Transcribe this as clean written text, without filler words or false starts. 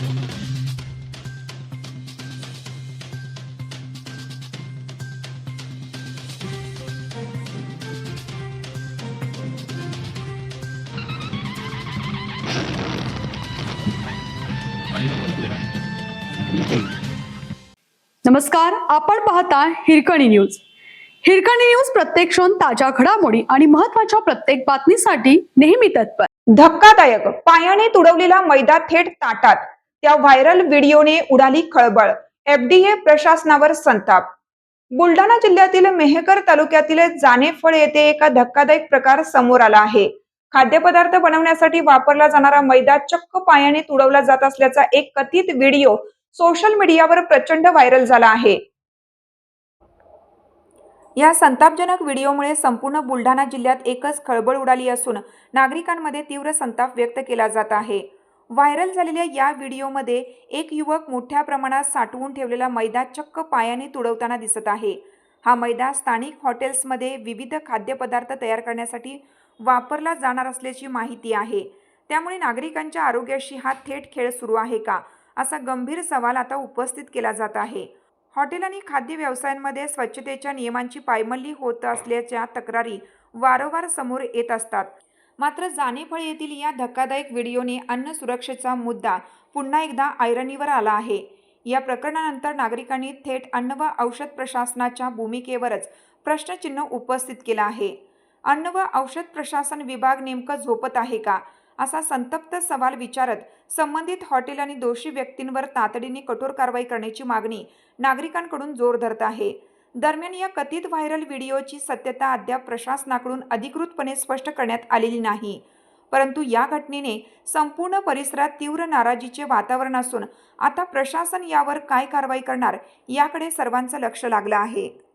नमस्कार, आपण पाहता हिरकणी न्यूज. हिरकणी न्यूज प्रत्येक क्षण ताज्या घडामोडी आणि महत्त्वाच्या प्रत्येक बातमीसाठी नेहमी तत्पर. धक्कादायक पायाने तुडवलेला मैदा थेट ताटात, त्या व्हायरल व्हिडिओने उडाली खळबळ. FDA प्रशासनावर संताप. बुलढाणा जिल्ह्यातील मेहकर तालुक्यातील जानेफळ येथे एका धक्कादायक प्रकार समोर आला आहे. खाद्यपदार्थ बनवण्यासाठी वापरला जाणारा मैदा चक्क पायाने तुडवला जात असल्याचा एक कथित व्हिडिओ सोशल मीडियावर प्रचंड व्हायरल झाला आहे. या संतापजनक व्हिडिओमुळे संपूर्ण बुलढाणा जिल्ह्यात एकच खळबळ उडाली असून नागरिकांमध्ये तीव्र संताप व्यक्त केला जात आहे. व्हायरल झालेल्या या व्हिडिओमध्ये एक युवक मोठ्या प्रमाणात साठवून ठेवलेला मैदा चक्क पायाने तुडवताना दिसत आहे. हा मैदा स्थानिक हॉटेल्समध्ये विविध खाद्यपदार्थ तयार करण्यासाठी वापरला जाणार असल्याची माहिती आहे. त्यामुळे नागरिकांच्या आरोग्याशी हा थेट खेळ सुरू आहे का, असा गंभीर सवाल आता उपस्थित केला जात आहे. हॉटेल आणि खाद्य व्यवसायांमध्ये स्वच्छतेच्या नियमांची पायमल्ली होत असल्याच्या तक्रारी वारंवार समोर येत असतात. मात्र जानेफळ येथील या धक्कादायक व्हिडिओने अन्न सुरक्षेचा मुद्दा पुन्हा एकदा ऐरणीवर आला आहे. या प्रकरणानंतर नागरिकांनी थेट अन्न व औषध प्रशासनाच्या भूमिकेवरच प्रश्नचिन्ह उपस्थित केला आहे. अन्न व औषध प्रशासन विभाग नेमकं झोपत आहे का, असा संतप्त सवाल विचारत संबंधित हॉटेल आणि दोषी व्यक्तींवर तातडीने कठोर कारवाई करण्याची मागणी नागरिकांकडून जोर धरत आहे. दरम्यान या कथित व्हायरल व्हिडिओची सत्यता अद्याप प्रशासनाकडून अधिकृतपणे स्पष्ट करण्यात आलेली नाही. परंतु या घटनेने संपूर्ण परिसरात तीव्र नाराजीचे वातावरण असून आता प्रशासन यावर काय कारवाई करणार याकडे सर्वांचं लक्ष लागलं आहे.